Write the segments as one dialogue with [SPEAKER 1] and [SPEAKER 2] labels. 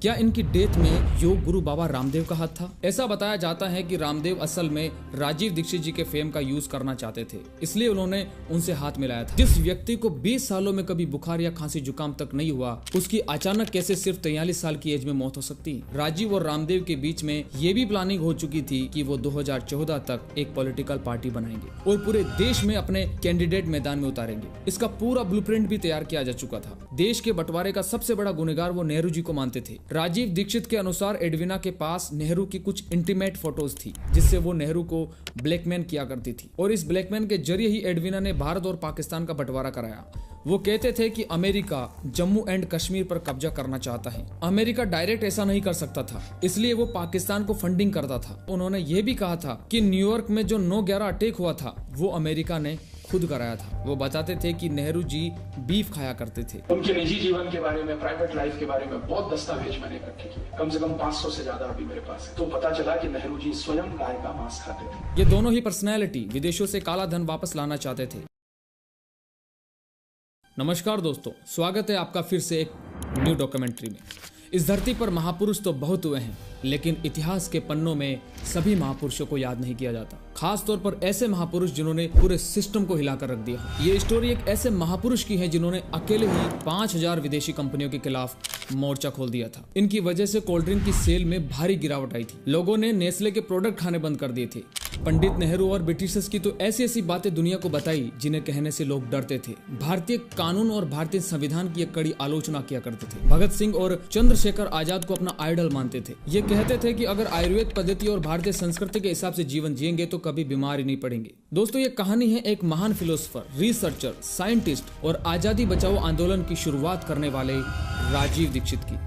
[SPEAKER 1] क्या इनकी डेथ में योग गुरु बाबा रामदेव का हाथ था? ऐसा बताया जाता है कि रामदेव असल में राजीव दीक्षित जी के फेम का यूज करना चाहते थे, इसलिए उन्होंने उनसे हाथ मिलाया था। जिस व्यक्ति को 20 सालों में कभी बुखार या खांसी जुकाम तक नहीं हुआ, उसकी अचानक कैसे सिर्फ 43 साल की एज में मौत हो सकती है? राजीव और रामदेव के बीच में ये भी प्लानिंग हो चुकी थी कि वो 2014 तक एक पॉलिटिकल पार्टी बनाएंगे और पूरे देश में अपने कैंडिडेट मैदान में उतारेंगे। इसका पूरा ब्लूप्रिंट भी तैयार किया जा चुका था। देश के बंटवारे का सबसे बड़ा गुनहगार वो नेहरू जी को मानते थे। राजीव दीक्षित के अनुसार एडविना के पास नेहरू की कुछ इंटीमेट फोटोज थी, जिससे वो नेहरू को ब्लैकमेल किया करती थी और इस ब्लैकमेल के जरिए ही एडविना ने भारत और पाकिस्तान का बंटवारा कराया। वो कहते थे कि अमेरिका जम्मू एंड कश्मीर पर कब्जा करना चाहता है। अमेरिका डायरेक्ट ऐसा नहीं कर सकता था, इसलिए वो पाकिस्तान को फंडिंग करता था। उन्होंने ये भी कहा था कि न्यूयॉर्क में जो 9/11 अटैक हुआ था वो अमेरिका ने खुद कराया था। वो बताते थे कि नेहरू जी बीफ खाया करते थे।
[SPEAKER 2] उनके निजी जीवन के बारे में, प्राइवेट लाइफ के बारे में बहुत दस्तावेज मैंने इकट्ठे किए, कम से कम 500 से ज्यादा अभी मेरे पास है। तो पता चला कि नेहरू जी स्वयं गाय का मांस खाते थे।
[SPEAKER 1] ये दोनों ही पर्सनैलिटी विदेशों से काला धन वापस लाना चाहते थे। नमस्कार दोस्तों, स्वागत है आपका फिर से एक न्यू डॉक्यूमेंट्री में। इस धरती पर महापुरुष तो बहुत हुए हैं, लेकिन इतिहास के पन्नों में सभी महापुरुषों को याद नहीं किया जाता। खास तौर पर ऐसे महापुरुष जिन्होंने पूरे सिस्टम को हिलाकर रख दिया। ये स्टोरी एक ऐसे महापुरुष की है जिन्होंने अकेले ही 5000 विदेशी कंपनियों के खिलाफ मोर्चा खोल दिया था। इनकी वजह से कोल्ड ड्रिंक की सेल में भारी गिरावट आई थी। लोगों ने नेस्ले के प्रोडक्ट खाने बंद कर दिए थे। पंडित नेहरू और ब्रिटिशर्स की तो ऐसी ऐसी बातें दुनिया को बताई जिन्हें कहने से लोग डरते थे। भारतीय कानून और भारतीय संविधान की एक कड़ी आलोचना किया करते थे। भगत सिंह और चंद्रशेखर आजाद को अपना आइडल मानते थे। ये कहते थे कि अगर आयुर्वेद पद्धति और भारतीय संस्कृति के हिसाब से जीवन जिएंगे तो कभी बीमार ही नहीं पड़ेंगे। दोस्तों, ये कहानी है एक महान फिलोसोफर, रिसर्चर, साइंटिस्ट और आजादी बचाओ आंदोलन की शुरुआत करने वाले राजीव दीक्षित की।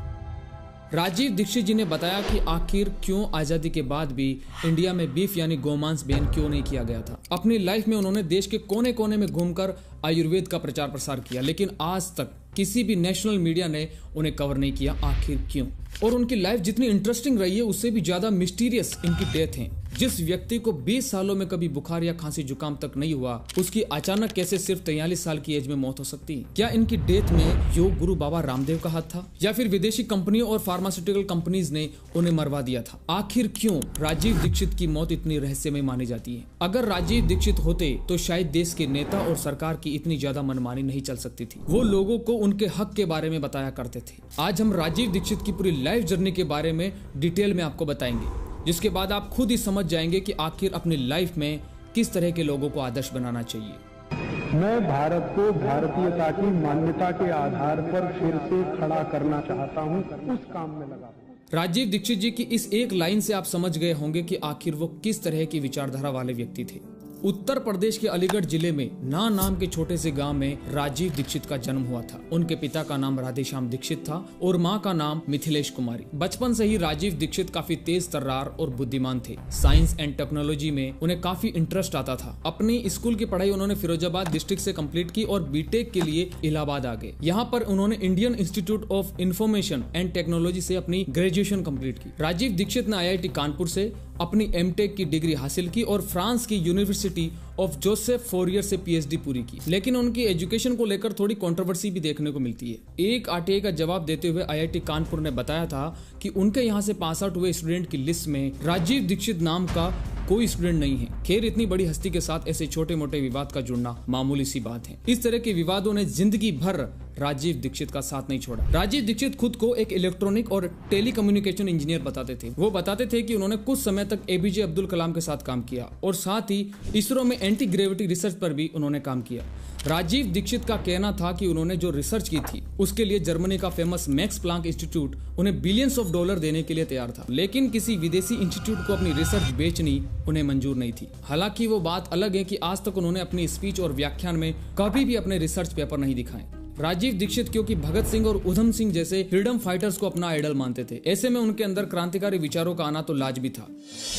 [SPEAKER 1] राजीव दीक्षित जी ने बताया कि आखिर क्यों आजादी के बाद भी इंडिया में बीफ यानी गोमांस बैन क्यों नहीं किया गया था। अपनी लाइफ में उन्होंने देश के कोने कोने में घूमकर आयुर्वेद का प्रचार प्रसार किया, लेकिन आज तक किसी भी नेशनल मीडिया ने उन्हें कवर नहीं किया। आखिर क्यों? और उनकी लाइफ जितनी इंटरेस्टिंग रही है, उससे भी ज्यादा मिस्टीरियस इनकी डेथ है। जिस व्यक्ति को 20 सालों में कभी बुखार या खांसी जुकाम तक नहीं हुआ, उसकी अचानक कैसे सिर्फ 43 साल की एज में मौत हो सकती है? क्या इनकी डेथ में योग गुरु बाबा रामदेव का हाथ था, या फिर विदेशी कंपनियों और फार्मास्यूटिकल कंपनीज ने उन्हें मरवा दिया था? आखिर क्यों राजीव दीक्षित की मौत इतनी रहस्यमय मानी जाती है? अगर राजीव दीक्षित होते तो शायद देश के नेता और सरकार की इतनी ज्यादा मनमानी नहीं चल सकती थी। वो लोगों को उनके हक के बारे में बताया करते थे। आज हम राजीव दीक्षित की पूरी लाइफ जर्नी के बारे में डिटेल में आपको बताएंगे, जिसके बाद आप खुद ही समझ जाएंगे कि आखिर अपनी लाइफ में किस तरह के लोगों को आदर्श बनाना चाहिए।
[SPEAKER 3] मैं भारत को भारतीयता की मान्यता के आधार पर फिर से खड़ा करना चाहता हूं, उस काम में लगा।
[SPEAKER 1] राजीव दीक्षित जी की इस एक लाइन से आप समझ गए होंगे कि आखिर वो किस तरह की विचारधारा वाले व्यक्ति थे। उत्तर प्रदेश के अलीगढ़ जिले में नाम के छोटे से गांव में राजीव दीक्षित का जन्म हुआ था। उनके पिता का नाम राधेश्याम दीक्षित था और मां का नाम मिथिलेश कुमारी। बचपन से ही राजीव दीक्षित काफी तेज तर्रार और बुद्धिमान थे। साइंस एंड टेक्नोलॉजी में उन्हें काफी इंटरेस्ट आता था। अपनी स्कूल की पढ़ाई उन्होंने फिरोजाबाद डिस्ट्रिक्ट से कंप्लीट की और बीटेक के लिए इलाहाबाद आ गए। यहाँ पर उन्होंने Indian institute of information and technology से अपनी ग्रेजुएशन कंप्लीट की। राजीव दीक्षित ने IIT कानपुर से अपनी एमटेक की डिग्री हासिल की और फ्रांस की यूनिवर्सिटी ऑफ जोसेफ फोरियर से PhD पूरी की। लेकिन उनकी एजुकेशन को लेकर थोड़ी कंट्रोवर्सी भी देखने को मिलती है। एक RTI का जवाब देते हुए IIT कानपुर ने बताया था कि उनके यहाँ से पास आउट हुए स्टूडेंट की लिस्ट में राजीव दीक्षित नाम का कोई स्टूडेंट नहीं है। खैर, इतनी बड़ी हस्ती के साथ ऐसे छोटे मोटे विवाद का जुड़ना मामूली सी बात है। इस तरह के विवादों ने जिंदगी भर राजीव दीक्षित का साथ नहीं छोड़ा। राजीव दीक्षित खुद को एक इलेक्ट्रॉनिक और टेलीकम्युनिकेशन इंजीनियर बताते थे। वो बताते थे कि उन्होंने कुछ समय तक APJ अब्दुल कलाम के साथ काम किया और साथ ही इसरो में एंटी ग्रेविटी रिसर्च पर भी उन्होंने काम किया। राजीव दीक्षित का कहना था कि उन्होंने जो रिसर्च की थी उसके लिए जर्मनी का फेमस मैक्स प्लांक इंस्टीट्यूट उन्हें बिलियंस ऑफ डॉलर देने के लिए तैयार था, लेकिन किसी विदेशी इंस्टीट्यूट को अपनी रिसर्च बेचनी उन्हें मंजूर नहीं थी। हालांकि वो बात अलग है कि आज तक उन्होंने अपनी स्पीच और व्याख्यान में कभी भी अपने रिसर्च पेपर नहीं दिखाए। राजीव दीक्षित क्योंकि भगत सिंह और उधम सिंह जैसे फ्रीडम फाइटर्स को अपना आइडल मानते थे, ऐसे में उनके अंदर क्रांतिकारी विचारों का आना तो लाजमी था।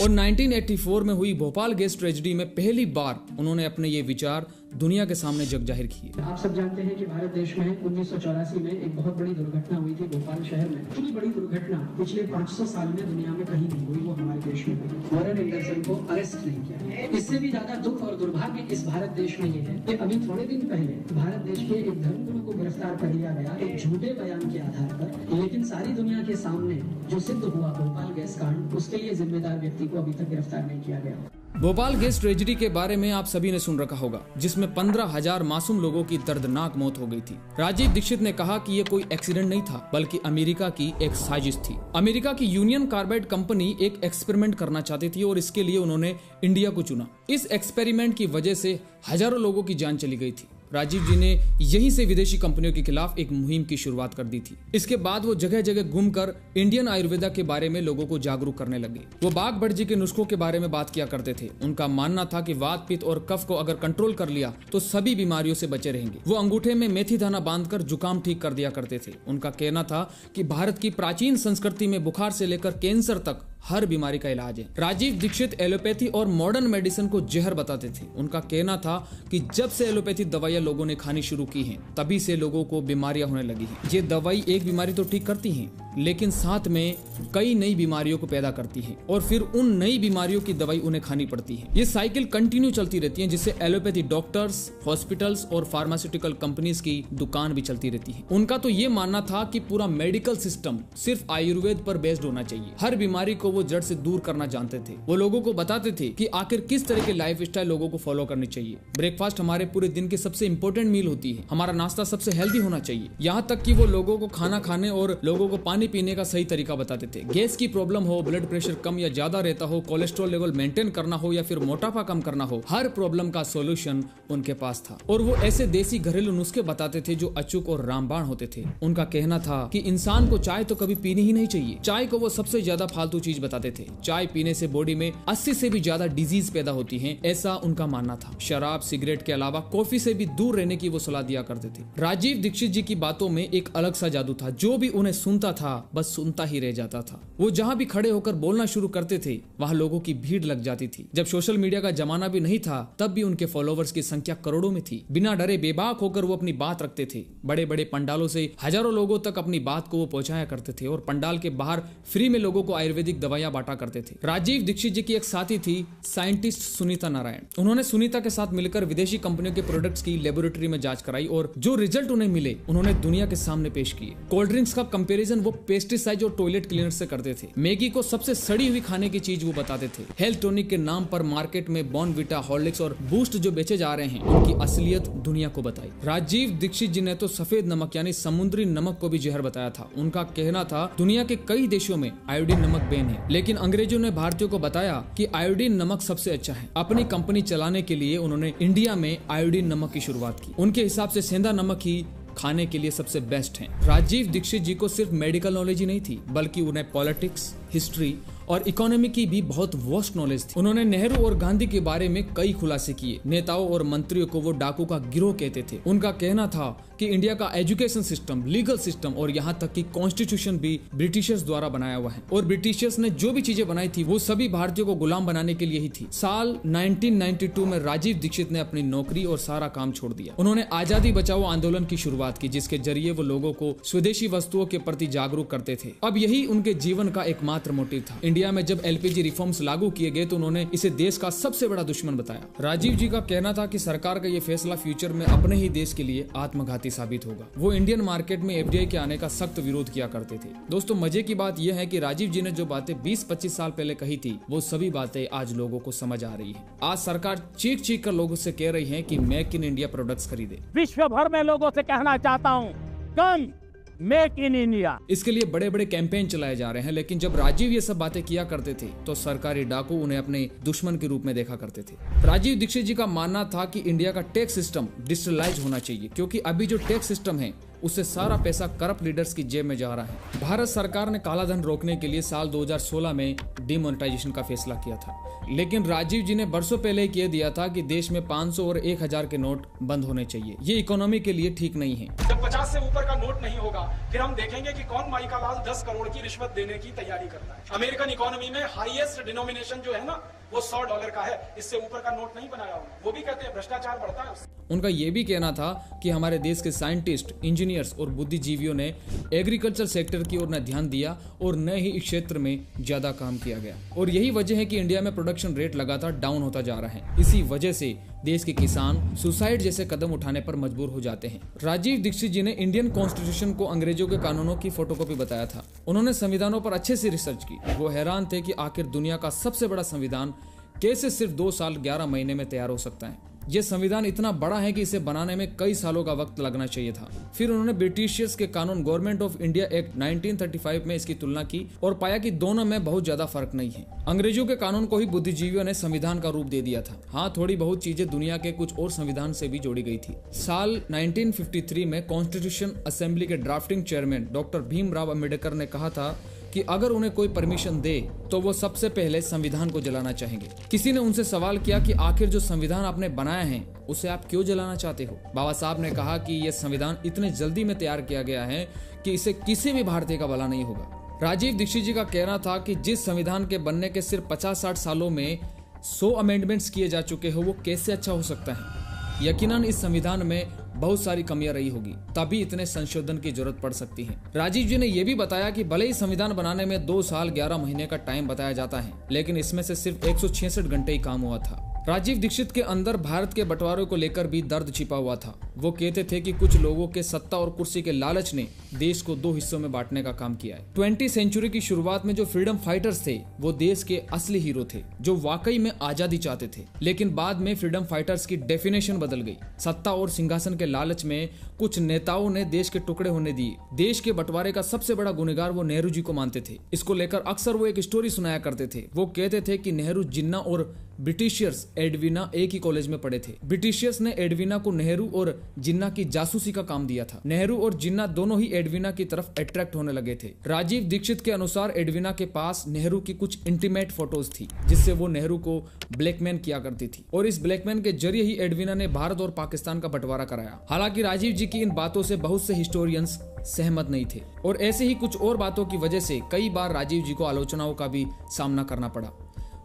[SPEAKER 1] और 1984 में हुई भोपाल गैस ट्रेजेडी में पहली बार उन्होंने अपने ये विचार दुनिया के सामने जग जाहिर किए।
[SPEAKER 4] आप सब जानते हैं कि भारत देश में 1984 में एक बहुत बड़ी दुर्घटना हुई थी भोपाल शहर में। इतनी बड़ी दुर्घटना पिछले 500 साल में दुनिया में कहीं नहीं हुई, वो हमारे देश में हुई। वॉरेन एंडरसन को अरेस्ट नहीं किया। इससे भी ज्यादा दुख और दुर्भाग्य इस भारत देश में ये है कि अभी थोड़े दिन पहले भारत देश के एक धर्मगुरु को गिरफ्तार कर लिया गया एक झूठे बयान के आधार पर, लेकिन सारी दुनिया के सामने जो सिद्ध हुआ भोपाल गैस कांड, उसके लिए जिम्मेदार व्यक्ति को अभी तक गिरफ्तार नहीं किया गया।
[SPEAKER 1] भोपाल गैस ट्रेजेडी के बारे में आप सभी ने सुन रखा होगा, जिसमें 15,000 मासूम लोगों की दर्दनाक मौत हो गई थी। राजीव दीक्षित ने कहा कि ये कोई एक्सीडेंट नहीं था, बल्कि अमेरिका की एक साजिश थी। अमेरिका की यूनियन कार्बाइड कंपनी एक एक्सपेरिमेंट करना चाहती थी और इसके लिए उन्होंने इंडिया को चुना। इस एक्सपेरिमेंट की वजह से हजारों लोगों की जान चली गई थी। राजीव जी ने यहीं से विदेशी कंपनियों के खिलाफ एक मुहिम की शुरुआत कर दी थी। इसके बाद वो जगह जगह घूमकर इंडियन आयुर्वेदा के बारे में लोगों को जागरूक करने लगे। वो बाघ भटजी के नुस्खों के बारे में बात किया करते थे। उनका मानना था कि वात, पित्त और कफ को अगर कंट्रोल कर लिया तो सभी बीमारियों से बचे रहेंगे। वो अंगूठे में मेथी दाना बांधकर जुकाम ठीक कर दिया करते थे। उनका कहना था कि भारत की प्राचीन संस्कृति में बुखार से लेकर कैंसर तक हर बीमारी का इलाज है। राजीव दीक्षित एलोपैथी और मॉडर्न मेडिसिन को जहर बताते थे। उनका कहना था कि जब से एलोपैथी दवाइयां लोगों ने खानी शुरू की हैं, तभी से लोगों को बीमारियां होने लगी हैं। ये दवाई एक बीमारी तो ठीक करती हैं, लेकिन साथ में कई नई बीमारियों को पैदा करती है और फिर उन नई बीमारियों की दवाई उन्हें खानी पड़ती है। ये साइकिल कंटिन्यू चलती रहती है, जिससे एलोपैथी डॉक्टर्स, हॉस्पिटल्स और फार्मास्यूटिकल कंपनीज की दुकान भी चलती रहती है। उनका तो ये मानना था कि पूरा मेडिकल सिस्टम सिर्फ आयुर्वेद पर बेस्ड होना चाहिए। हर बीमारी को वो जड़ से दूर करना जानते थे। वो लोगों को बताते थे कि आखिर किस तरह के लाइफ स्टाइल लोगों को फॉलो करनी चाहिए। ब्रेकफास्ट हमारे पूरे दिन की सबसे इंपॉर्टेंट मील होती है। हमारा नाश्ता सबसे हेल्दी होना चाहिए। यहाँ तक कि वो लोगों को खाना खाने और लोगों को पानी पीने का सही तरीका बताते थे। गैस की प्रॉब्लम हो, ब्लड प्रेशर कम या ज्यादा रहता हो, कोलेस्ट्रॉल लेवल मेंटेन करना हो या फिर मोटापा कम करना हो, हर प्रॉब्लम का सॉल्यूशन उनके पास था। और वो ऐसे देसी घरेलू नुस्खे बताते थे जो अचूक और रामबाण होते थे। उनका कहना था कि इंसान को चाय तो कभी पीनी ही नहीं चाहिए। चाय को वो सबसे ज्यादा फालतू चीज बताते थे। चाय पीने से बॉडी में 80 से भी ज्यादा डिजीज पैदा होती हैं, ऐसा उनका मानना था। शराब, सिगरेट के अलावा कॉफी से भी दूर रहने की वो सलाह दिया करते थे। राजीव दीक्षित जी की बातों में एक अलग सा जादू था। जो भी उन्हें सुनता था बस सुनता ही रह जाता था। वो जहाँ भी खड़े होकर बोलना शुरू करते थे, वहाँ लोगों की भीड़ लग जाती थी। जब सोशल मीडिया का जमाना भी नहीं था, तब भी उनके फॉलोवर्स की संख्या करोड़ों में थी। बिना डरे बेबाक होकर वो अपनी बात रखते थे। बड़े बड़े पंडालों से हजारों लोगों तक अपनी बात को वो पहुंचाया करते थे और पंडाल के बाहर फ्री में लोगों को आयुर्वेदिक दवाइयां बांटा करते थे। राजीव दीक्षित जी की एक साथी थी साइंटिस्ट सुनीता नारायण। उन्होंने सुनीता के साथ मिलकर विदेशी कंपनियों के प्रोडक्ट्स की लेबोरेटरी में जांच कराई और जो रिजल्ट उन्हें मिले उन्होंने दुनिया के सामने पेश किए। कोल्ड ड्रिंक्स का कंपैरिजन वो पेस्टिसाइड और टॉयलेट क्लीनर से करते थे। मैगी को सबसे सड़ी हुई खाने की चीज वो बताते थे। हेल्थ टॉनिक के नाम पर मार्केट में बॉर्नविटा, हॉर्लिक्स और बूस्ट जो बेचे जा रहे हैं, उनकी असलियत दुनिया को बताई। राजीव दीक्षित जी ने तो सफेद नमक यानी समुद्री नमक को भी जहर बताया था। उनका कहना था दुनिया के कई देशों में आयोडीन नमक बैन है, लेकिन अंग्रेजों ने भारतीयों को बताया कि आयोडीन नमक सबसे अच्छा है। अपनी कंपनी चलाने के लिए उन्होंने इंडिया में आयोडीन नमक की शुरुआत की। उनके हिसाब से सेंधा नमक ही खाने के लिए सबसे बेस्ट है। राजीव दीक्षित जी को सिर्फ मेडिकल नॉलेज ही नहीं थी, बल्कि उन्हें पॉलिटिक्स, हिस्ट्री और इकोनॉमी की भी बहुत वास्ट नॉलेज थी। उन्होंने नेहरू और गांधी के बारे में कई खुलासे किए। नेताओं और मंत्रियों को वो डाकू का गिरोह कहते थे। उनका कहना था कि इंडिया का एजुकेशन सिस्टम, लीगल सिस्टम और यहाँ तक कि कॉन्स्टिट्यूशन भी ब्रिटिशर्स द्वारा बनाया हुआ है और ब्रिटिशर्स ने जो भी चीजें बनाई थी वो सभी भारतीयों को गुलाम बनाने के लिए ही थी। साल 1992 में राजीव दीक्षित ने अपनी नौकरी और सारा काम छोड़ दिया। उन्होंने आजादी बचाओ आंदोलन की शुरुआत की, जिसके जरिए वो लोगों को स्वदेशी वस्तुओं के प्रति जागरूक करते थे। अब यही उनके जीवन का एकमात्र मोटिव था। इंडिया में जब एलपीजी रिफॉर्म्स लागू किए गए तो उन्होंने इसे देश का सबसे बड़ा दुश्मन बताया। राजीव जी का कहना था कि सरकार का ये फैसला फ्यूचर में अपने ही देश के लिए आत्मघाती साबित होगा। वो इंडियन मार्केट में एफडीआई के आने का सख्त विरोध किया करते थे। दोस्तों, मजे की बात यह है कि राजीव जी ने जो बातें 20-25 साल पहले कही थी, वो सभी बातें आज लोगों को समझ आ रही है। आज सरकार चीख चीख कर लोगों से कह रही है कि मेक इन इंडिया प्रोडक्ट्स खरीदे।
[SPEAKER 5] विश्व भर में लोगों से कहना चाहता हूँ, कम मेक इन इंडिया।
[SPEAKER 1] इसके लिए बड़े बड़े कैंपेन चलाए जा रहे हैं, लेकिन जब राजीव ये सब बातें किया करते थे तो सरकारी डाकू उन्हें अपने दुश्मन के रूप में देखा करते थे। राजीव दीक्षित जी का मानना था कि इंडिया का टैक्स सिस्टम डिजिटलाइज होना चाहिए, क्योंकि अभी जो टैक्स सिस्टम है उससे सारा पैसा करप्ट लीडर्स की जेब में जा रहा है। भारत सरकार ने काला धन रोकने के लिए साल 2016 में डिमोनेटाइजेशन का फैसला किया था, लेकिन राजीव जी ने बरसों पहले ही कह दिया था कि देश में 500 और 1000 के नोट बंद होने चाहिए। ये इकोनॉमी के लिए ठीक नहीं है।
[SPEAKER 2] जब 50 से ऊपर का नोट नहीं होगा, फिर हम देखेंगे कि कौन माइका लाल 10 करोड़ की रिश्वत देने की तैयारी करता है। अमेरिकन इकोनॉमी में हाईएस्ट डिनोमिनेशन जो है ना, वो $100 का है, इससे ऊपर का नोट नहीं बनाया उन्होंने। वो भी कहते हैं भ्रष्टाचार बढ़ता है उससे।
[SPEAKER 1] उनका यह भी कहना था कि हमारे देश के साइंटिस्ट, इंजीनियर्स और बुद्धिजीवियों ने एग्रीकल्चर सेक्टर की ओर न ध्यान दिया और न ही इस क्षेत्र में ज्यादा काम किया गया। और यही वजह है कि इंडिया में प्रोडक्शन रेट लगातार डाउन होता जा रहा है। इसी वजह से देश के किसान सुसाइड जैसे कदम उठाने पर मजबूर हो जाते हैं। राजीव दीक्षित जी ने इंडियन कॉन्स्टिट्यूशन को अंग्रेजों के कानूनों की फोटोकॉपी बताया था। उन्होंने संविधानों पर अच्छे से रिसर्च की। वो हैरान थे कि आखिर दुनिया का सबसे बड़ा संविधान कैसे सिर्फ 2 साल 11 महीने में तैयार हो सकता है। यह संविधान इतना बड़ा है कि इसे बनाने में कई सालों का वक्त लगना चाहिए था। फिर उन्होंने ब्रिटिशर्स के कानून गवर्नमेंट ऑफ इंडिया एक्ट 1935 में इसकी तुलना की और पाया कि दोनों में बहुत ज्यादा फर्क नहीं है। अंग्रेजों के कानून को ही बुद्धिजीवियों ने संविधान का रूप दे दिया था। हाँ, थोड़ी बहुत चीजें दुनिया के कुछ और संविधान से भी जोड़ी गई थी। साल 1953 में कॉन्स्टिट्यूशन असेंबली के drafting chairman doctor Bhimrao Ambedkar ने कहा था कि अगर उन्हें कोई परमिशन दे तो वो सबसे पहले संविधान को जलाना चाहेंगे। किसी ने उनसे सवाल किया कि आखिर जो संविधान आपने बनाया है उसे आप क्यों जलाना चाहते हो। बाबा साहब ने कहा कि यह संविधान इतने जल्दी में तैयार किया गया है कि इसे किसी भी भारतीय का भला नहीं होगा। राजीव दीक्षित जी का कहना था कि जिस संविधान के बनने के सिर्फ 50-60 सालों में 100 अमेंडमेंट्स किए जा चुके हो, वो कैसे अच्छा हो सकता है। यकीनन इस संविधान में बहुत सारी कमियां रही होगी, तभी इतने संशोधन की जरूरत पड़ सकती है। राजीव जी ने यह भी बताया कि भले ही संविधान बनाने में 2 साल 11 महीने का टाइम बताया जाता है, लेकिन इसमें से सिर्फ 166 घंटे ही काम हुआ था। राजीव दीक्षित के अंदर भारत के बंटवारे को लेकर भी दर्द छिपा हुआ था। वो कहते थे कि कुछ लोगों के सत्ता और कुर्सी के लालच ने देश को 2 हिस्सों में बांटने का काम किया है। 20वीं सेंचुरी की शुरुआत में जो फ्रीडम फाइटर्स थे वो देश के असली हीरो थे, जो वाकई में आजादी चाहते थे। लेकिन बाद में फ्रीडम फाइटर्स की डेफिनेशन बदल गई। सत्ता और सिंहासन के लालच में कुछ नेताओं ने देश के टुकड़े होने दिए। देश के बंटवारे का सबसे बड़ा गुनहगार वो नेहरू जी को मानते थे। इसको लेकर अक्सर वो एक स्टोरी सुनाया करते थे। वो कहते थे कि नेहरू, जिन्ना और ब्रिटिशर्स एडविना एक ही कॉलेज में पढ़े थे। ब्रिटिशर्स ने एडविना को नेहरू और जिन्ना की जासूसी का काम दिया था। नेहरू और जिन्ना दोनों ही एडविना की तरफ अट्रैक्ट होने लगे थे। राजीव दीक्षित के अनुसार एडविना के पास नेहरू की कुछ इंटीमेट फोटोज थी, जिससे वो नेहरू को ब्लैकमेल किया करती थी और इस ब्लैकमेल के जरिए ही एडविना ने भारत और पाकिस्तान का बंटवारा कराया। हालांकि राजीव जी की इन बातों से बहुत से हिस्टोरियंस सहमत नहीं थे और ऐसे ही कुछ और बातों की वजह से कई बार राजीव जी को आलोचनाओं का भी सामना करना पड़ा।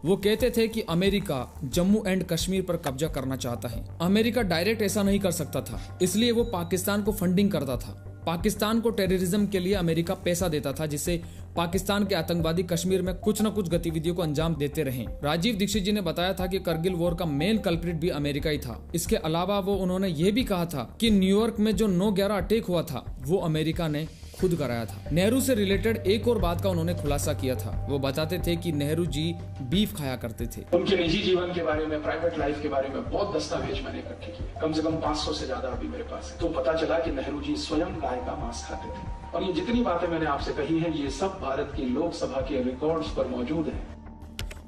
[SPEAKER 1] वो कहते थे कि अमेरिका जम्मू एंड कश्मीर पर कब्जा करना चाहता है। अमेरिका डायरेक्ट ऐसा नहीं कर सकता था, इसलिए वो पाकिस्तान को फंडिंग करता था। पाकिस्तान को टेररिज्म के लिए अमेरिका पैसा देता था, जिससे पाकिस्तान के आतंकवादी कश्मीर में कुछ न कुछ गतिविधियों को अंजाम देते रहे। राजीव दीक्षित जी ने बताया था कि करगिल वॉर का मेन कल्प्रिट भी अमेरिका ही था। इसके अलावा उन्होंने ये भी कहा था कि न्यूयॉर्क में जो 9/11 अटैक हुआ था वो अमेरिका ने खुद कराया था। नेहरू से रिलेटेड एक और बात का उन्होंने खुलासा किया था। वो बताते थे कि नेहरू जी बीफ खाया करते थे।
[SPEAKER 2] उनके निजी जीवन के बारे में, प्राइवेट लाइफ के बारे में बहुत दस्तावेज मैंने इकट्ठे किए, कम से कम 500 से ज्यादा अभी मेरे पास है। तो पता चला कि नेहरू जी स्वयं गाय का मांस खाते थे। और ये जितनी बातें मैंने आपसे कही है, ये सब भारत की लोकसभा के रिकॉर्ड्स पर मौजूद है।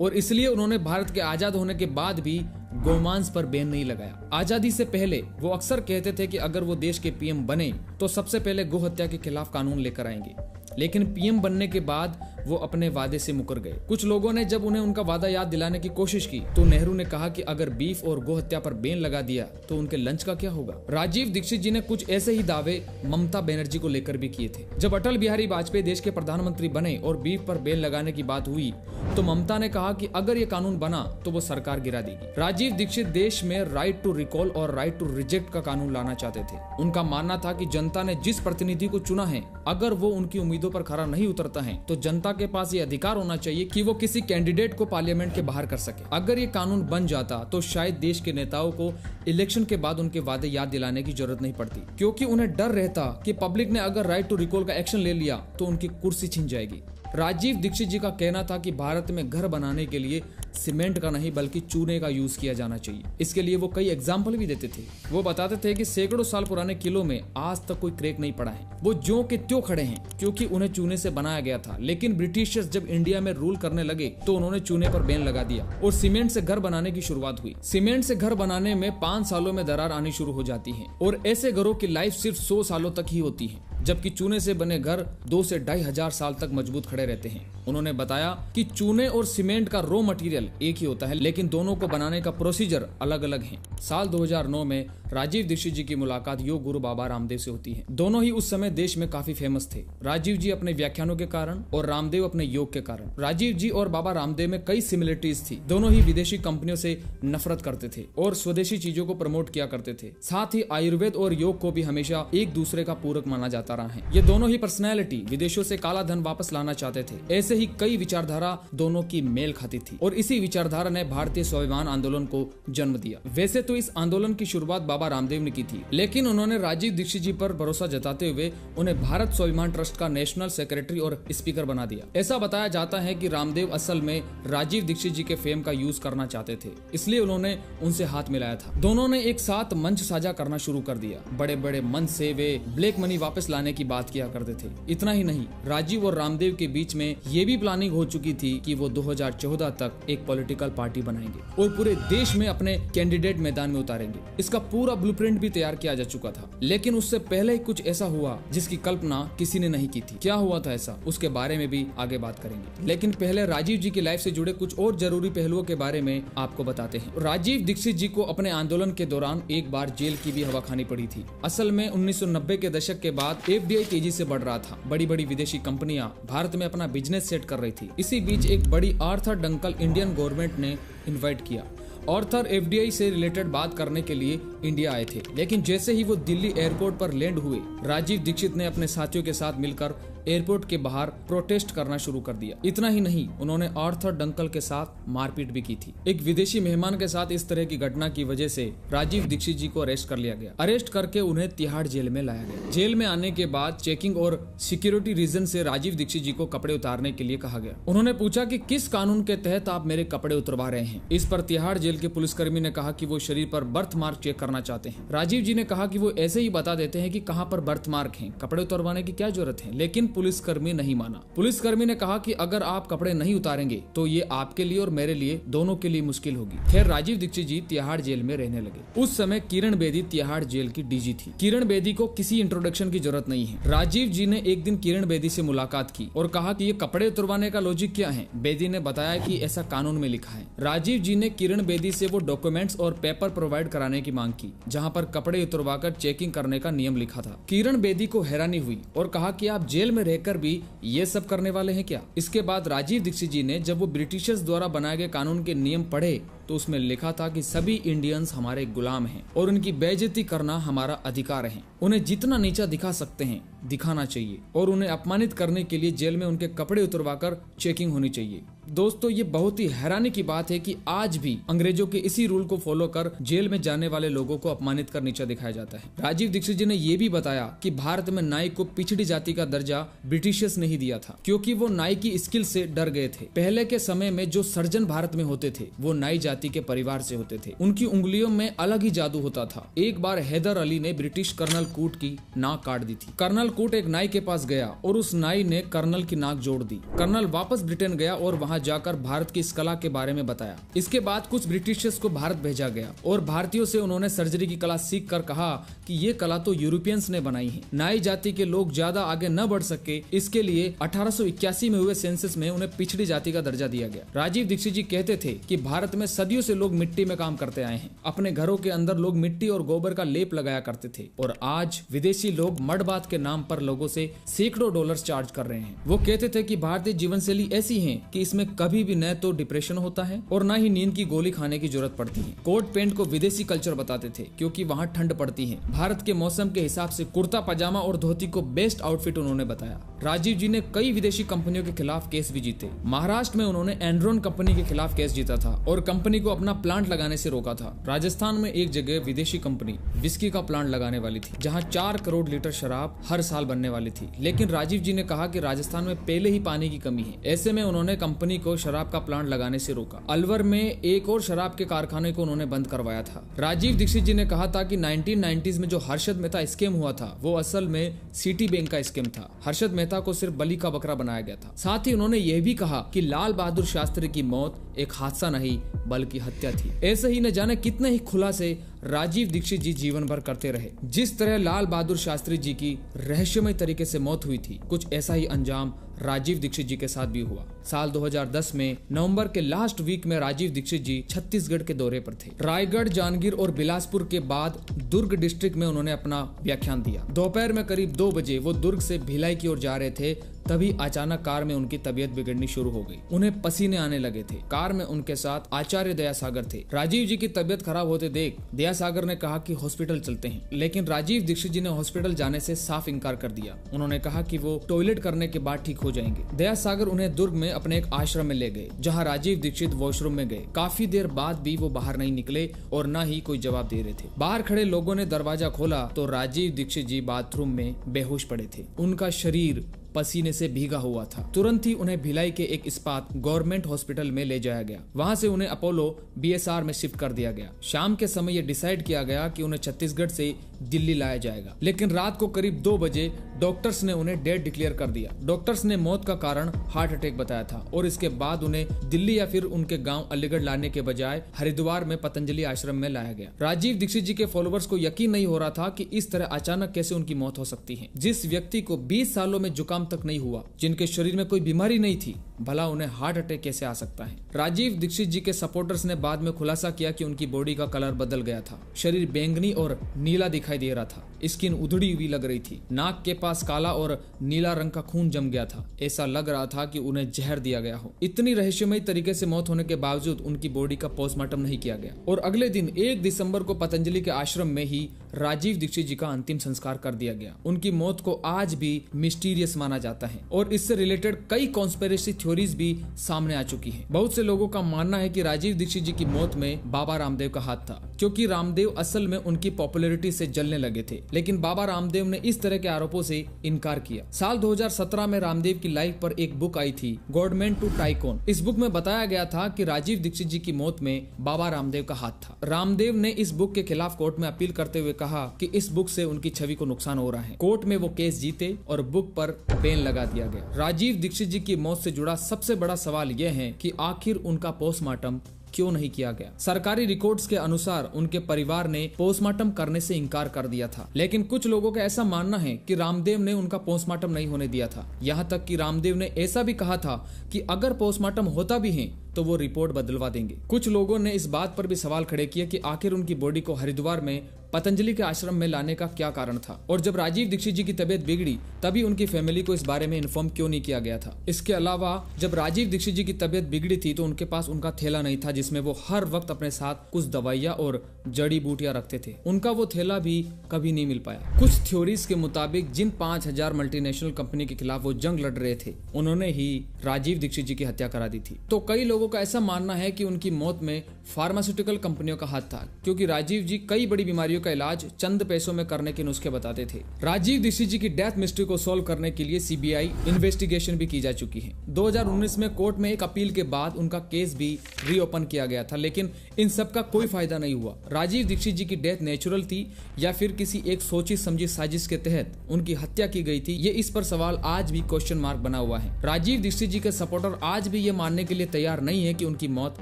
[SPEAKER 1] और इसलिए उन्होंने भारत के आजाद होने के बाद भी गोमांस पर बैन नहीं लगाया। आजादी से पहले वो अक्सर कहते थे कि अगर वो देश के पीएम बने तो सबसे पहले गो हत्या के खिलाफ कानून लेकर आएंगे। लेकिन पीएम बनने के बाद वो अपने वादे से मुकर गए। कुछ लोगों ने जब उन्हें उनका वादा याद दिलाने की कोशिश की तो नेहरू ने कहा कि अगर बीफ और गो हत्या पर बैन लगा दिया तो उनके लंच का क्या होगा। राजीव दीक्षित जी ने कुछ ऐसे ही दावे ममता बनर्जी को लेकर भी किए थे। जब अटल बिहारी वाजपेयी देश के प्रधानमंत्री बने और बीफ पर बैन लगाने की बात हुई तो ममता ने कहा कि अगर ये कानून बना तो वो सरकार गिरा देगी। राजीव दीक्षित देश में राइट टू रिकॉल और राइट टू रिजेक्ट का कानून लाना चाहते थे। उनका मानना था कि जनता ने जिस प्रतिनिधि को चुना है, अगर वो उनकी उम्मीदों पर खरा नहीं उतरता है तो जनता के पास ये अधिकार होना चाहिए कि वो किसी कैंडिडेट को पार्लियामेंट के बाहर कर सके। अगर ये कानून बन जाता तो शायद देश के नेताओं को इलेक्शन के बाद उनके वादे याद दिलाने की जरूरत नहीं पड़ती, क्योंकि उन्हें डर रहता कि पब्लिक ने अगर राइट टू रिकॉल का एक्शन ले लिया तो उनकी कुर्सी छिन जाएगी। राजीव दीक्षित जी का कहना था कि भारत में घर बनाने के लिए सीमेंट का नहीं बल्कि चूने का यूज किया जाना चाहिए। इसके लिए वो कई एग्जाम्पल भी देते थे। वो बताते थे कि सैकड़ों साल पुराने किलों में आज तक कोई क्रैक नहीं पड़ा है। वो ज्यों के त्यों खड़े हैं क्योंकि उन्हें चूने से बनाया गया था। लेकिन ब्रिटिशर्स जब इंडिया में रूल करने लगे तो उन्होंने चूने पर बैन लगा दिया और सीमेंट से घर बनाने की शुरुआत हुई। सीमेंट से घर बनाने में 5 सालों में दरार आनी शुरू हो जाती है और ऐसे घरों की लाइफ सिर्फ 100 सालों तक ही होती है। जबकि चूने से बने घर 2 से 2,500 साल तक मजबूत खड़े रहते हैं। उन्होंने बताया कि चूने और सीमेंट का रॉ मटेरियल एक ही होता है, लेकिन दोनों को बनाने का प्रोसीजर अलग अलग है। साल 2009 में राजीव दीक्षित जी की मुलाकात योग गुरु बाबा रामदेव से होती है। दोनों ही उस समय देश में काफी फेमस थे, राजीव जी अपने व्याख्यानों के कारण और रामदेव अपने योग के कारण। राजीव जी और बाबा रामदेव में कई सिमिलरिटीज थी। दोनों ही विदेशी कंपनियों से नफरत करते थे और स्वदेशी चीजों को प्रमोट किया करते थे। साथ ही आयुर्वेद और योग को भी हमेशा एक दूसरे का पूरक माना जाता रहा है। ये दोनों ही पर्सनैलिटी विदेशों से काला धन वापस लाना चाहते थे। ऐसे ही कई विचारधारा दोनों की मेल खाती थी और इसी विचारधारा ने भारतीय स्वाभिमान आंदोलन को जन्म दिया। वैसे तो इस आंदोलन की शुरुआत बाबा रामदेव ने की थी, लेकिन उन्होंने राजीव दीक्षित जी पर भरोसा जताते हुए उन्हें भारत स्वाभिमान ट्रस्ट का नेशनल सेक्रेटरी और स्पीकर बना दिया। ऐसा बताया जाता है कि रामदेव असल में राजीव दीक्षित जी के फेम का यूज करना चाहते थे, इसलिए उन्होंने उनसे हाथ मिलाया था। दोनों ने एक साथ मंच साझा करना शुरू कर दिया। बड़े बड़े मंच से वे ब्लैक मनी वापस लाने की बात किया करते थे। इतना ही नहीं, राजीव और रामदेव के बीच में ये भी प्लानिंग हो चुकी थी कि वो 2014 तक एक पॉलिटिकल पार्टी बनाएंगे और पूरे देश में अपने कैंडिडेट मैदान में उतारेंगे। इसका पूरा ब्लूप्रिंट भी तैयार किया जा चुका था, लेकिन उससे पहले ही कुछ ऐसा हुआ जिसकी कल्पना किसी ने नहीं की थी। क्या हुआ था ऐसा, उसके बारे में भी आगे बात करेंगे, लेकिन पहले राजीव जी की लाइफ से जुड़े कुछ और जरूरी पहलुओं के बारे में आपको बताते हैं। राजीव दीक्षित जी को अपने आंदोलन के दौरान एक बार जेल की भी हवा खानी पड़ी थी। असल में 1990 के दशक के बाद FDI तेजी से बढ़ रहा था। बड़ी बड़ी विदेशी कंपनियां भारत में अपना बिजनेस सेट कर रही थी। इसी बीच एक बड़ी आर्थर डंकल इंडियन गवर्नमेंट ने इनवाइट किया। आर्थर FDI से रिलेटेड बात करने के लिए इंडिया आए थे, लेकिन जैसे ही वो दिल्ली एयरपोर्ट पर लैंड हुए, राजीव दीक्षित ने अपने साथियों के साथ मिलकर एयरपोर्ट के बाहर प्रोटेस्ट करना शुरू कर दिया। इतना ही नहीं, उन्होंने आर्थर डंकल के साथ मारपीट भी की थी। एक विदेशी मेहमान के साथ इस तरह की घटना की वजह से राजीव दीक्षित जी को अरेस्ट कर लिया गया। अरेस्ट करके उन्हें तिहाड़ जेल में लाया गया। जेल में आने के बाद चेकिंग और सिक्योरिटी रीजन से राजीव दीक्षित जी को कपड़े उतारने के लिए कहा गया। उन्होंने पूछा कि किस कानून के तहत आप मेरे कपड़े उतरवा रहे हैं। इस पर तिहाड़ जेल के पुलिसकर्मी ने कहा कि वो शरीर पर बर्थ मार्क चेक करना चाहते हैं। राजीव जी ने कहा कि वो ऐसे ही बता देते हैं कि कहाँ पर बर्थ मार्क है, कपड़े उतरवाने की क्या जरूरत है, लेकिन पुलिसकर्मी नहीं माना। पुलिसकर्मी ने कहा कि अगर आप कपड़े नहीं उतारेंगे तो ये आपके लिए और मेरे लिए, दोनों के लिए मुश्किल होगी। खैर, राजीव दीक्षित जी तिहाड़ जेल में रहने लगे। उस समय किरण बेदी तिहाड़ जेल की DG थी। किरण बेदी को किसी इंट्रोडक्शन की जरूरत नहीं है। राजीव जी ने एक दिन किरण बेदी से मुलाकात की और कहा कि ये कपड़े उतरवाने का लॉजिक क्या है। बेदी ने बताया कि ऐसा कानून में लिखा है। राजीव जी ने किरण बेदी से वो डॉक्यूमेंट्स और पेपर प्रोवाइड कराने की मांग की जहाँ पर कपड़े उतरवाकर चेकिंग करने का नियम लिखा था। किरण बेदी को हैरानी हुई और कहा कि आप जेल में रहकर भी ये सब करने वाले हैं क्या। इसके बाद राजीव दीक्षित जी ने जब वो ब्रिटिशर्स द्वारा बनाए गए कानून के नियम पढ़े तो उसमें लिखा था कि सभी इंडियंस हमारे गुलाम हैं और उनकी बेइज्जती करना हमारा अधिकार है। उन्हें जितना नीचा दिखा सकते हैं दिखाना चाहिए और उन्हें अपमानित करने के लिए जेल में उनके कपड़े उतरवाकर चेकिंग होनी चाहिए। दोस्तों, ये बहुत ही हैरानी की बात है कि आज भी अंग्रेजों के इसी रूल को फॉलो कर जेल में जाने वाले लोगों को अपमानित कर नीचा दिखाया जाता है। राजीव दीक्षित जी ने यह भी बताया कि भारत में नाई को पिछड़ी जाति का दर्जा ब्रिटिशर्स ने ही दिया था, क्योंकि वो नाई की स्किल से डर गए थे। पहले के समय में जो सर्जन भारत में होते थे वो नाई जाति के परिवार से होते थे। उनकी उंगलियों में अलग ही जादू होता था। एक बार हैदर अली ने ब्रिटिश कर्नल कूट की नाक काट दी थी। कर्नल कूट एक नाई के पास गया और उस नाई ने कर्नल की नाक जोड़ दी। कर्नल वापस ब्रिटेन गया और वहां जाकर भारत की इस कला के बारे में बताया। इसके बाद कुछ ब्रिटिशर्स को भारत भेजा गया और भारतीयों से उन्होंने सर्जरी की कला सीख कर कहा कि ये कला तो यूरोपियंस ने बनाई है। नाई जाति के लोग ज्यादा आगे न बढ़ सके, इसके लिए 1881 में हुए सेंसस में उन्हें पिछड़ी जाति का दर्जा दिया गया। राजीव दीक्षित जी कहते थे कि भारत में सदियों से लोग मिट्टी में काम करते आए हैं। अपने घरों के अंदर लोग मिट्टी और गोबर का लेप लगाया करते थे और आज विदेशी लोग मड बात के नाम पर लोगों से सैकड़ों डॉलर्स चार्ज कर रहे हैं। वो कहते थे कि भारतीय जीवन शैली ऐसी है कि इसमें कभी भी न तो डिप्रेशन होता है और न ही नींद की गोली खाने की जरूरत पड़ती है। कोट पैंट को विदेशी कल्चर बताते थे क्योंकि वहाँ ठंड पड़ती है। भारत के मौसम के हिसाब से कुर्ता पजामा और धोती को बेस्ट आउटफिट उन्होंने बताया। राजीव जी ने कई विदेशी कंपनियों के खिलाफ केस भी जीते। महाराष्ट्र में उन्होंने एनरॉन कंपनी के खिलाफ केस जीता था और कंपनी को अपना प्लांट लगाने से रोका था। राजस्थान में एक जगह विदेशी कंपनी विस्की का प्लांट लगाने वाली थी जहां 4 करोड़ लीटर शराब हर साल बनने वाली थी, लेकिन राजीव जी ने कहा कि राजस्थान में पहले ही पानी की कमी है। ऐसे में उन्होंने कंपनी को शराब का प्लांट लगाने से रोका। अलवर में एक और शराब के कारखाने को उन्होंने बंद करवाया था। राजीव दीक्षित जी ने कहा था कि 1990s में जो हर्षद मेहता स्कैम हुआ था वो असल में सिटी बैंक का स्कैम था। हर्षद मेहता जनता को सिर्फ बलि का बकरा बनाया गया था। साथ ही उन्होंने यह भी कहा कि लाल बहादुर शास्त्री की मौत एक हादसा नहीं बल्कि हत्या थी। ऐसे ही न जाने कितने ही खुलासे राजीव दीक्षित जी जीवन भर करते रहे। जिस तरह लाल बहादुर शास्त्री जी की रहस्यमय तरीके से मौत हुई थी, कुछ ऐसा ही अंजाम राजीव दीक्षित जी के साथ भी हुआ। साल 2010 में नवंबर के लास्ट वीक में राजीव दीक्षित जी छत्तीसगढ़ के दौरे पर थे। रायगढ़, जांजगीर और बिलासपुर के बाद दुर्ग डिस्ट्रिक्ट में उन्होंने अपना व्याख्यान दिया। दोपहर में करीब 2 बजे वो दुर्ग से भिलाई की ओर जा रहे थे, तभी अचानक कार में उनकी तबीयत बिगड़नी शुरू हो गई। उन्हें पसीने आने लगे थे। कार में उनके साथ आचार्य दयासागर थे। राजीव जी की तबीयत खराब होते देख दयासागर ने कहा कि हॉस्पिटल चलते हैं, लेकिन राजीव दीक्षित जी ने हॉस्पिटल जाने से साफ इनकार कर दिया। उन्होंने कहा कि वो टॉयलेट करने के बाद ठीक हो जाएंगे। दयासागर उन्हें दुर्ग में अपने एक आश्रम में ले गए, जहाँ राजीव दीक्षित वॉशरूम में गए। काफी देर बाद भी वो बाहर नहीं निकले और न ही कोई जवाब दे रहे थे। बाहर खड़े लोगों ने दरवाजा खोला तो राजीव दीक्षित जी बाथरूम में बेहोश पड़े थे। उनका शरीर पसीने से भीगा हुआ था। तुरंत ही उन्हें भिलाई के एक इस्पात गवर्नमेंट हॉस्पिटल में ले जाया गया। वहां से उन्हें अपोलो BSR में शिफ्ट कर दिया गया। शाम के समय यह डिसाइड किया गया कि उन्हें छत्तीसगढ़ से दिल्ली लाया जाएगा, लेकिन रात को करीब 2 बजे डॉक्टर्स ने उन्हें डेड डिक्लेयर कर दिया। डॉक्टर्स ने मौत का कारण हार्ट अटैक बताया था और इसके बाद उन्हें दिल्ली या फिर उनके गांव अलीगढ़ लाने के बजाय हरिद्वार में पतंजलि आश्रम में लाया गया। राजीव दीक्षित जी के फॉलोअर्स को यकीन नहीं हो रहा था कि इस तरह अचानक कैसे उनकी मौत हो सकती है। जिस व्यक्ति को 20 सालों में जुकाम तक नहीं हुआ, जिनके शरीर में कोई बीमारी नहीं थी, भला उन्हें हार्ट अटैक कैसे आ सकता है। राजीव दीक्षित जी के सपोर्टर्स ने बाद में खुलासा किया कि उनकी बॉडी का कलर बदल गया था। शरीर बैंगनी और नीला दिखाई दे रहा था। स्किन उधड़ी हुई लग रही थी। नाक के पास काला और नीला रंग का खून जम गया था। ऐसा लग रहा था कि उन्हें जहर दिया गया हो। इतनी रहस्यमय तरीके से मौत होने के बावजूद उनकी बॉडी का पोस्टमार्टम नहीं किया गया और अगले दिन 1 दिसंबर को पतंजलि के आश्रम में ही राजीव दीक्षित जी का अंतिम संस्कार कर दिया गया। उनकी मौत को आज भी मिस्टीरियस माना जाता है और इससे रिलेटेड कई कॉन्स्पिरेसी थ्योरीज भी सामने आ चुकी हैं। बहुत से लोगों का मानना है कि राजीव दीक्षित जी की मौत में बाबा रामदेव का हाथ था, क्योंकि रामदेव असल में उनकी पॉपुलैरिटी से जलने लगे थे, लेकिन बाबा रामदेव ने इस तरह के आरोपों से इनकार किया। साल 2017 में रामदेव की लाइफ पर एक बुक आई थी, गॉडमैन टू टाइकॉन। इस बुक में बताया गया था कि राजीव दीक्षित जी की मौत में बाबा रामदेव का हाथ था। रामदेव ने इस बुक के खिलाफ कोर्ट में अपील करते हुए कहा कि इस बुक से उनकी छवि को नुकसान हो रहा है। कोर्ट में वो केस जीते और बुक पर बैन लगा दिया गया। राजीव दीक्षित जी की मौत से जुड़ा सबसे बड़ा सवाल यह है कि आखिर उनका पोस्टमार्टम क्यों नहीं किया गया। सरकारी रिकॉर्ड्स के अनुसार उनके परिवार ने पोस्टमार्टम करने से इनकार कर दिया था, लेकिन कुछ लोगों का ऐसा मानना है कि रामदेव ने उनका पोस्टमार्टम नहीं होने दिया था। यहाँ तक कि रामदेव ने ऐसा भी कहा था कि अगर पोस्टमार्टम होता भी है तो वो रिपोर्ट बदलवा देंगे। कुछ लोगों ने इस बात पर भी सवाल खड़े किए कि आखिर उनकी बॉडी को हरिद्वार में पतंजलि के आश्रम में लाने का क्या कारण था, और जब राजीव दीक्षित जी की तबीयत बिगड़ी तभी उनकी फैमिली को इस बारे में इन्फॉर्म क्यों नहीं किया गया था। इसके अलावा जब राजीव दीक्षित जी की तबीयत बिगड़ी थी तो उनके पास उनका थैला नहीं था जिसमें वो हर वक्त अपने साथ कुछ दवाइयाँ और जड़ी बूटियां रखते थे। उनका वो थैला भी कभी नहीं मिल पाया। कुछ थ्योरीज के मुताबिक जिन 5000 मल्टीनेशनल कंपनी के खिलाफ वो जंग लड़ रहे थे, उन्होंने ही राजीव दीक्षित जी की हत्या करा दी थी। तो कई लोगों का ऐसा मानना है कि उनकी मौत में फार्मास्यूटिकल कंपनियों का हाथ था, क्योंकि राजीव जी कई बड़ी बीमारियों का इलाज चंद पैसों में करने के नुस्खे बताते थे। राजीव दीक्षित जी की डेथ मिस्ट्री को सॉल्व करने के लिए CBI इन्वेस्टिगेशन भी की जा चुकी है। 2019 में कोर्ट में एक अपील के बाद उनका केस भी रीओपन किया गया था, लेकिन इन सब का कोई फायदा नहीं हुआ। राजीव दीक्षित जी की डेथ नेचुरल थी या फिर किसी एक सोची समझी साजिश के तहत उनकी हत्या की गई थी, ये इस पर सवाल आज भी क्वेश्चन मार्क बना हुआ है। राजीव दीक्षित जी के सपोर्टर आज भी ये मानने के लिए तैयार नहीं है कि उनकी मौत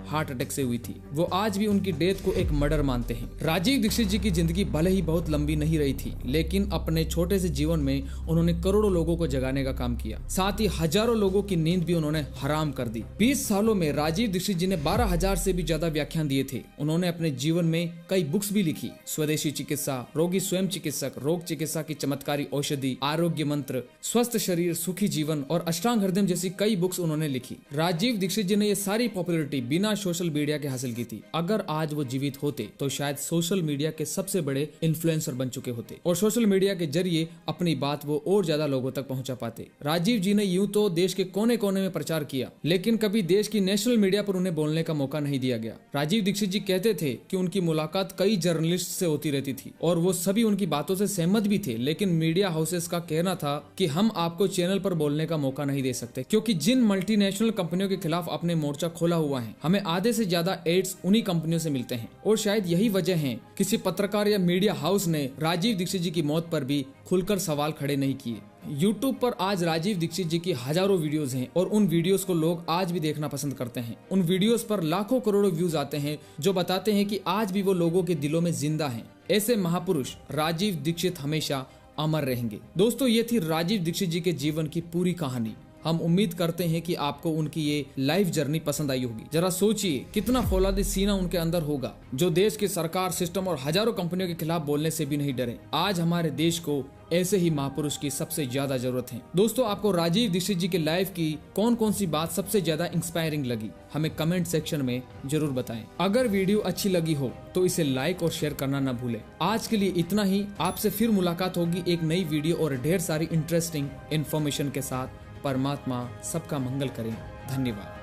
[SPEAKER 1] हार्ट अटैक से हुई थी। वो आज भी उनकी डेथ को एक मर्डर मानते हैं। राजीव दीक्षित जी की जिंदगी भले ही बहुत लंबी नहीं रही थी, लेकिन अपने छोटे से जीवन में उन्होंने करोड़ों लोगों को जगाने का काम किया। साथ ही हजारों लोगों की नींद भी उन्होंने हराम कर दी। 20 सालों में राजीव दीक्षित जी ने 12,000 से भी ज्यादा व्याख्यान दिए थे। उन्होंने अपने जीवन में कई बुक्स भी लिखी, स्वदेशी चिकित्सा, रोगी स्वयं चिकित्सक, रोग चिकित्सा की चमत्कारी औषधि, आरोग्य मंत्र, स्वस्थ शरीर सुखी जीवन और अष्टांग हृदय जैसी कई बुक्स उन्होंने लिखी। राजीव दीक्षित जी ने ये सारी पॉपुलैरिटी बिना सोशल मीडिया के हासिल की थी। अगर आज वो जीवित होते तो शायद सोशल मीडिया के सबसे बड़े इन्फ्लुएंसर बन चुके होते और सोशल मीडिया के जरिए अपनी बात वो और ज्यादा लोगों तक पहुंचा पाते। राजीव जी ने यूं तो देश के कोने कोने में प्रचार किया, लेकिन कभी देश की नेशनल मीडिया पर उन्हें बोलने का मौका नहीं दिया गया। राजीव दीक्षित जी कहते थे कि उनकी मुलाकात कई जर्नलिस्ट से होती रहती थी और वो सभी उनकी बातों से सहमत भी थे, लेकिन मीडिया हाउसेस का कहना था कि हम आपको चैनल पर बोलने का मौका नहीं दे सकते, क्योंकि जिन मल्टीनेशनल कंपनियों के खिलाफ अपने मोर्चा खोला हुआ है, हमें आधे से ज्यादा एड्स उन्हीं कंपनियों से मिलते हैं। और शायद यही वजह है किसी पत्रकार या मीडिया हाउस ने राजीव दीक्षित जी की मौत पर भी खुलकर सवाल खड़े नहीं किए। YouTube पर आज राजीव दीक्षित जी की हजारों वीडियोस हैं और उन वीडियोस को लोग आज भी देखना पसंद करते हैं। उन वीडियोस पर लाखों करोड़ों व्यूज आते हैं जो बताते हैं कि आज भी वो लोगों के दिलों में जिंदा हैं। ऐसे महापुरुष राजीव दीक्षित हमेशा अमर रहेंगे। दोस्तों, ये थी राजीव दीक्षित जी के जीवन की पूरी कहानी। हम उम्मीद करते हैं कि आपको उनकी ये लाइफ जर्नी पसंद आई होगी। जरा सोचिए कितना फौलादी सीना उनके अंदर होगा, जो देश की सरकार, सिस्टम और हजारों कंपनियों के खिलाफ बोलने से भी नहीं डरे। आज हमारे देश को ऐसे ही महापुरुष की सबसे ज्यादा जरूरत है। दोस्तों, आपको राजीव दीक्षित जी के लाइफ की कौन कौन सी बात सबसे ज्यादा इंस्पायरिंग लगी, हमें कमेंट सेक्शन में जरूर बताएं। अगर वीडियो अच्छी लगी हो तो इसे लाइक और शेयर करना न भूलें। आज के लिए इतना ही। आपसे फिर मुलाकात होगी एक नई वीडियो और ढेर सारी इंटरेस्टिंग इन्फॉर्मेशन के साथ। परमात्मा सबका मंगल करें। धन्यवाद।